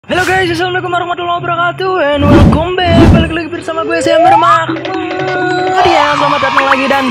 Halo guys, assalamualaikum warahmatullahi wabarakatuh, and welcome back. Balik lagi bersama gue, saya Mahmud. Ya, selamat datang lagi dan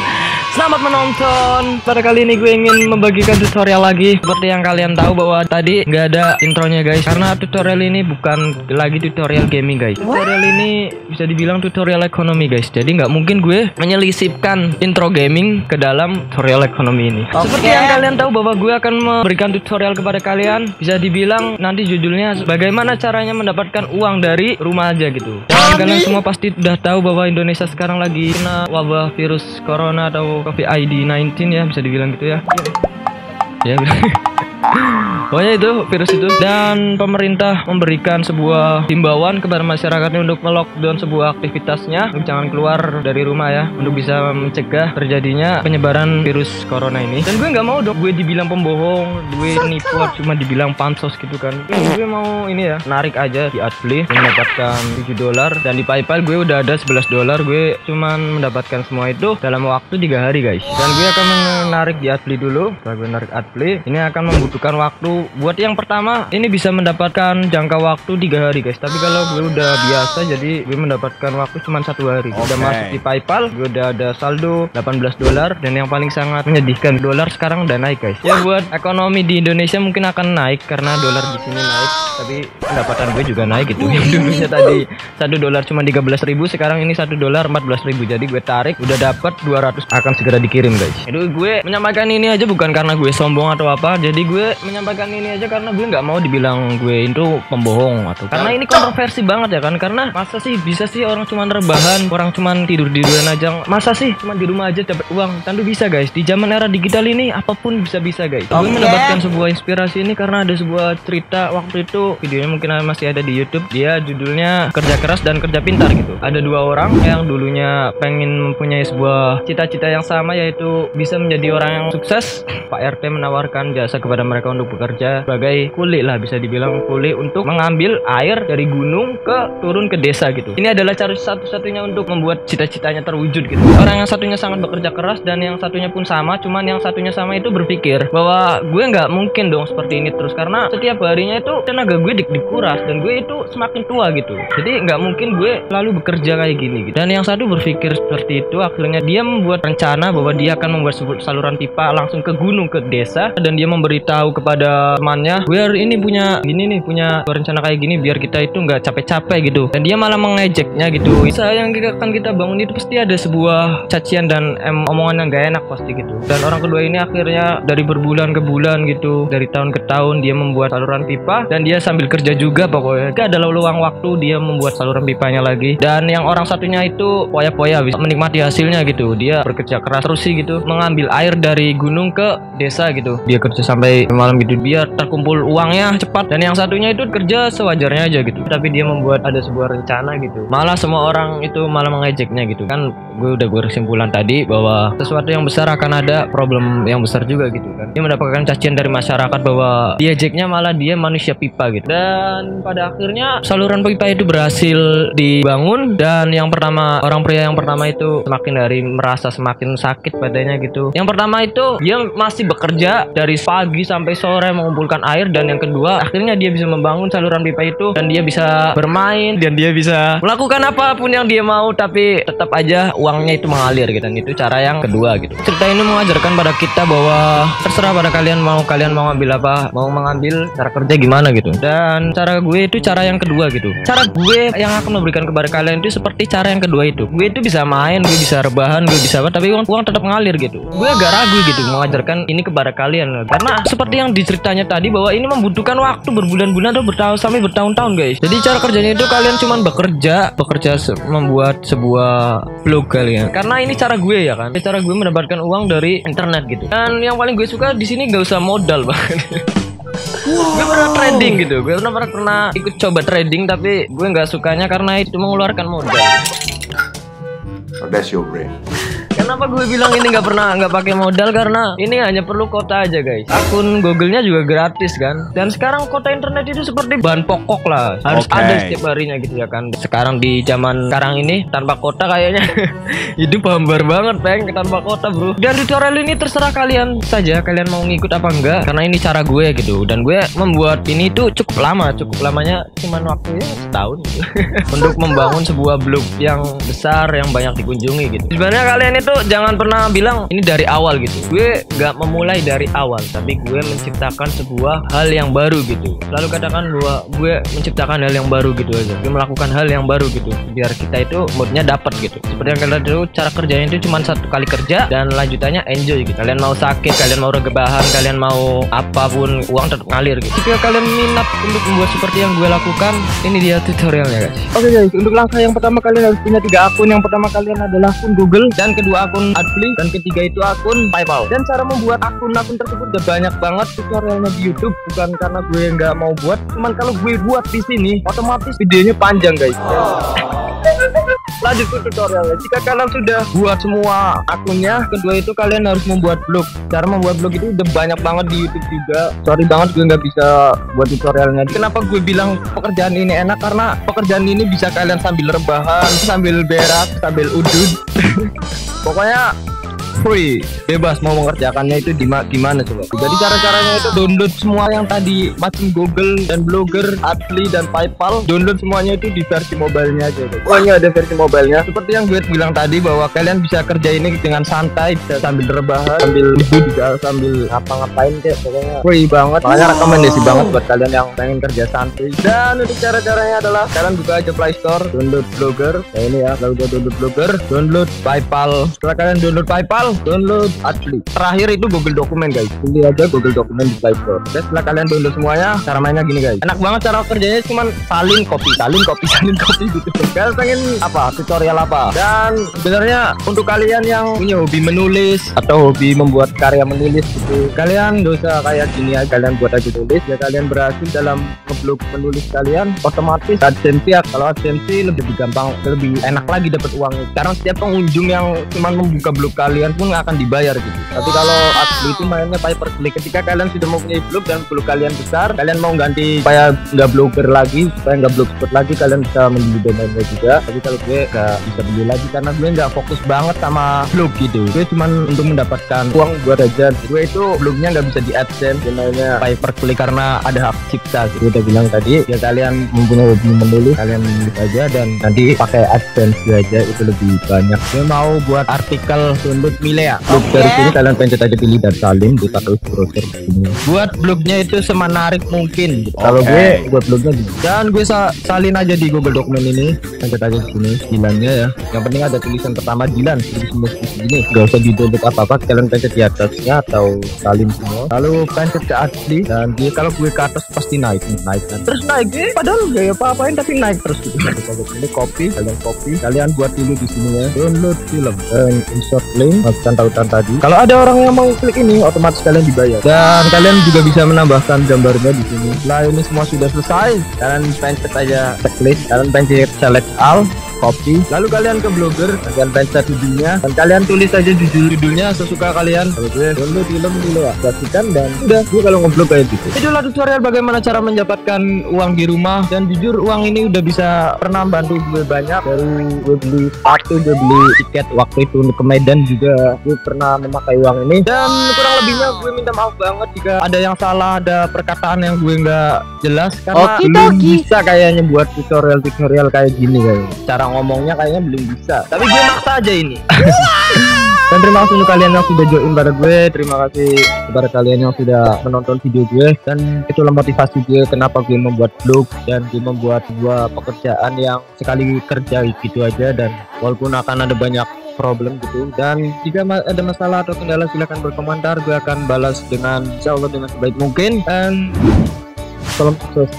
selamat menonton. Pada kali ini gue ingin membagikan tutorial lagi. Seperti yang kalian tahu bahwa tadi nggak ada intronya guys, karena tutorial ini bukan lagi tutorial gaming guys. Tutorial ini bisa dibilang tutorial ekonomi guys. Jadi nggak mungkin gue menyelipkan intro gaming ke dalam tutorial ekonomi ini. Seperti yang kalian tahu bahwa gue akan memberikan tutorial kepada kalian. Bisa dibilang nanti judulnya bagaimana caranya mendapatkan uang dari rumah aja gitu. Dan kalian semua pasti udah tahu bahwa Indonesia sekarang lagi kena wabah virus corona atau COVID-19 ya, bisa dibilang gitu ya. Ya, pokoknya itu virus itu, dan pemerintah memberikan sebuah himbauan kepada masyarakatnya untuk melockdown sebuah aktivitasnya, untuk jangan keluar dari rumah ya, untuk bisa mencegah terjadinya penyebaran virus corona ini. Dan gue nggak mau dong gue dibilang pembohong, gue nipu, cuma dibilang pansos gitu kan. Gue mau ini ya, narik aja di Adbly, mendapatkan $7, dan di PayPal gue udah ada $11. Gue cuman mendapatkan semua itu dalam waktu 3 hari guys. Dan gue akan menarik di Adbly dulu. Setelah gue narik Adbly, ini akan membutuhkan waktu. Buat yang pertama ini bisa mendapatkan jangka waktu 3 hari guys, tapi kalau gue udah biasa jadi gue mendapatkan waktu cuma 1 hari. Udah masuk di PayPal, gue udah ada saldo $18, dan yang paling sangat menyedihkan, dolar sekarang udah naik guys. Ya buat ekonomi di Indonesia mungkin akan naik karena dolar di sini naik, tapi pendapatan gue juga naik gitu. Yang dulunya tadi $1 cuma 13.000, sekarang ini $1 14.000. Jadi gue tarik udah dapat 200, akan segera dikirim guys. Itu gue menyampaikan ini aja bukan karena gue sombong atau apa, jadi gue menyampaikan ini aja karena gue nggak mau dibilang gue itu pembohong atau karena ini kontroversi banget ya kan. Karena masa sih bisa sih orang cuman rebahan, orang cuman tidur-tiduran aja, masa sih cuman di rumah aja dapat uang? Tentu bisa guys, di zaman era digital ini apapun bisa-bisa guys. Gue mendapatkan sebuah inspirasi ini karena ada sebuah cerita waktu itu, videonya mungkin masih ada di YouTube. Dia judulnya Kerja Keras dan Kerja Pintar gitu. Ada 2 orang yang dulunya pengen mempunyai sebuah cita-cita yang sama, yaitu bisa menjadi orang yang sukses. Pak RT menawarkan jasa kepada mereka untuk bekerja sebagai kuli lah, bisa dibilang kuli untuk mengambil air dari gunung turun ke desa gitu. Ini adalah cara satu-satunya untuk membuat cita-citanya terwujud gitu. Orang yang satunya sangat bekerja keras dan yang satunya pun sama, cuman yang satunya sama itu berpikir bahwa gue nggak mungkin dong seperti ini terus, karena setiap harinya itu tenaga gue dikuras dan gue itu semakin tua gitu. Jadi nggak mungkin gue selalu bekerja kayak gini gitu. Dan yang satu berpikir seperti itu, akhirnya dia membuat rencana bahwa dia akan membuat saluran pipa langsung ke gunung, ke desa, dan dia memberitahu kepada temannya, gue hari ini punya gini nih, punya rencana kayak gini biar kita itu nggak capek-capek gitu. Dan dia malah mengejeknya gitu. Usaha yang akan kita bangun itu pasti ada sebuah cacian dan omongan yang gak enak pasti gitu. Dan orang kedua ini akhirnya dari berbulan ke bulan gitu, dari tahun ke tahun dia membuat saluran pipa, dan dia sambil kerja juga pokoknya. Gak ada luang waktu dia membuat saluran pipanya lagi. Dan yang orang satunya itu poya-poya bisa menikmati hasilnya gitu. Dia bekerja keras terus sih gitu, mengambil air dari gunung ke desa gitu. Dia kerja sampai malam gitu biar terkumpul uangnya cepat, dan yang satunya itu kerja sewajarnya aja gitu. Tapi dia membuat ada sebuah rencana gitu, malah semua orang itu malah mengejeknya gitu kan. Gue udah berkesimpulan tadi bahwa sesuatu yang besar akan ada problem yang besar juga gitu kan. Dia mendapatkan cacian dari masyarakat bahwa diejeknya malah dia manusia pipa gitu. Dan pada akhirnya saluran pipa itu berhasil dibangun, dan yang pertama, orang pria yang pertama itu semakin hari merasa semakin sakit badannya gitu. Yang pertama itu dia masih bekerja dari pagi sampai sore mengumpulkan air, dan yang kedua akhirnya dia bisa membangun saluran pipa itu, dan dia bisa bermain, dan dia bisa melakukan apapun yang dia mau, tapi tetap aja uangnya itu mengalir gitu. Dan itu cara yang kedua gitu. Cerita ini mengajarkan pada kita bahwa terserah pada kalian mau ngambil apa, mau mengambil cara kerja gimana gitu. Dan cara gue itu cara yang kedua gitu. Cara gue yang akan memberikan kepada kalian itu seperti cara yang kedua itu. Gue itu bisa main, gue bisa rebahan, gue bisa apa, tapi uang tetap mengalir gitu. Gue agak ragu gitu mengajarkan ini kepada kalian, karena seperti yang diceritanya tadi bahwa ini membutuhkan waktu berbulan-bulan atau bertahun sampai bertahun-tahun guys. Jadi cara kerjanya itu kalian cuman bekerja membuat sebuah blog kalian. Karena ini cara gue ya kan. Cara gue mendapatkan uang dari internet gitu. Dan yang paling gue suka di sini gak usah modal banget. Gue pernah trading gitu. Gue pernah ikut coba trading, tapi gue nggak sukanya karena itu mengeluarkan modal. Oh, that's your brain. Kenapa gue bilang ini nggak pakai modal? Karena ini hanya perlu kuota aja guys. Akun Google-nya juga gratis kan. Dan sekarang kuota internet itu seperti bahan pokok lah. Harus ada setiap harinya gitu ya kan. Sekarang di zaman sekarang ini tanpa kuota kayaknya hidup hambar banget peng tanpa kuota bro. Dan tutorial ini terserah kalian saja, kalian mau ngikut apa enggak. Karena ini cara gue gitu. Dan gue membuat ini tuh cukup lamanya cuman waktunya setahun gitu. Untuk membangun sebuah blog yang besar yang banyak dikunjungi gitu. Sebenarnya kalian itu jangan pernah bilang ini dari awal gitu. Gue gak memulai dari awal, tapi gue menciptakan sebuah hal yang baru gitu. Lalu katakan bahwa gue menciptakan hal yang baru gitu aja. Gue melakukan hal yang baru gitu biar kita itu moodnya dapat gitu. Seperti yang kalian tahu, cara kerjanya itu cuma satu kali kerja dan lanjutannya enjoy gitu. Kalian mau sakit, kalian mau rebahan, kalian mau apapun, uang tetap ngalir gitu. Jika kalian minat untuk membuat seperti yang gue lakukan, ini dia tutorialnya guys. Oke guys, untuk langkah yang pertama kalian harus punya 3 akun. Yang pertama kalian adalah akun Google, dan kedua akun Adfly, dan ketiga itu akun PayPal. Dan cara membuat akun-akun tersebut udah banyak banget tutorialnya di YouTube. Bukan karena gue nggak mau buat, cuman kalau gue buat di sini otomatis videonya panjang guys. Lanjut ke tutorialnya. Jika kalian sudah buat semua akunnya, kedua itu kalian harus membuat blog. Cara membuat blog itu udah banyak banget di YouTube juga. Sorry banget gue nggak bisa buat tutorialnya. Kenapa gue bilang pekerjaan ini enak? Karena pekerjaan ini bisa kalian sambil rebahan, sambil berak, sambil udut. Pokoknya free, bebas mau mengerjakannya itu di mana coba. Jadi cara-caranya itu download semua yang tadi macam Google dan Blogger, Adfly dan PayPal. Download semuanya itu di versi mobilenya aja. Pokoknya ada versi mobilenya. Seperti yang gue bilang tadi bahwa kalian bisa kerja ini dengan santai, bisa sambil rebahan, sambil duduk juga, sambil ngapa-ngapain kayak pokoknya free banget. Makanya rekomendasi banget buat kalian yang pengen kerja santai. Dan untuk cara-caranya adalah kalian buka aja Play Store, download Blogger. Nah ini ya, kalau udah download Blogger, download PayPal. Setelah kalian download PayPal, download Adfly. Terakhir itu Google Dokumen guys. Pilih aja Google Dokumen di Play Store. Dan setelah kalian download semuanya, cara mainnya gini guys. Enak banget cara kerjanya, cuman salin copy gitu. Kalian pengen apa? Tutorial apa? Dan sebenarnya untuk kalian yang punya hobi menulis atau hobi membuat karya menulis gitu, kalian gak usah kayak gini aja. Kalian buat aja tulis ya, kalian berhasil dalam ngeblog menulis kalian, otomatis AdSense ya. Kalau AdSense lebih gampang, lebih enak lagi dapat uangnya. Karena setiap pengunjung yang cuman membuka blog kalian pun nggak akan dibayar gitu. Tapi kalau Adfly itu mainnya pay per klik. Ketika kalian sudah mempunyai blog dan blog kalian besar, kalian mau ganti supaya nggak blogger lagi, supaya nggak blogspot lagi, kalian bisa membeli domainnya juga. Tapi kalau gue nggak bisa beli lagi karena gue nggak fokus banget sama blog gitu. Gue cuman untuk mendapatkan uang buat aja. Gue itu blognya nggak bisa di AdSense, domainnya pay per klik karena ada hak cipta. Gue udah bilang tadi ya, kalian mempunyai hobi menulis, kalian menulis aja dan nanti pakai AdSense aja, itu lebih banyak. Gue mau buat artikel download Milea. Blog dari sini kalian pencet aja pilih dan salin, kita terus browser sini. Buat blognya itu semenarik mungkin. Kalau gue buat blognya gitu. Dan gue salin aja di Google Dokumen ini. Pencet aja di sini Dilannya ya. Yang penting ada tulisan pertama Dilan. Terus ini gak usah di-download apa-apa, kalian pencet di atasnya atau salin semua. Lalu pencet ke Adfly dan dia kalau gue ke atas pasti naik kan. Terus naik padahal gak apa-apain tapi naik terus gitu. Ini copy, kalian buat dulu di sini ya. Download film dan insert link. Masukkan tautan tadi. Kalau ada orang yang mau klik ini, otomatis kalian dibayar. Dan kalian juga bisa menambahkan gambarnya di sini. Setelah ini semua sudah selesai, kalian pencet aja checklist, kalian pencet select all, copy, lalu kalian ke Blogger, kalian pencet judulnya dan kalian tulis aja judulnya sesuka kalian. Kalau gue download film dulu ya, pastikan dan udah. Gue kalau ngeblog kayak gitu. Itulah tutorial bagaimana cara mendapatkan uang di rumah. Dan jujur uang ini udah bisa pernah bantu gue banyak. Dari gue beli sepatu, gue beli tiket waktu itu untuk ke Medan juga, gue pernah memakai uang ini. Dan kurang lebihnya gue minta maaf banget jika ada yang salah, ada perkataan yang gue nggak jelas karena belum bisa kayaknya buat tutorial kayak gini kayaknya. Cara ngomongnya kayaknya belum bisa, tapi gue maksa aja ini. Dan terima kasih untuk kalian yang sudah join pada gue. Terima kasih kepada kalian yang sudah menonton video gue. Dan itulah motivasi gue kenapa gue membuat blog dan gue membuat sebuah pekerjaan yang sekali kerja gitu aja. Dan walaupun akan ada banyak problem gitu, dan jika ada masalah atau kendala silahkan berkomentar. Gue akan balas dengan insya Allah dengan sebaik mungkin. Dan salam sukses.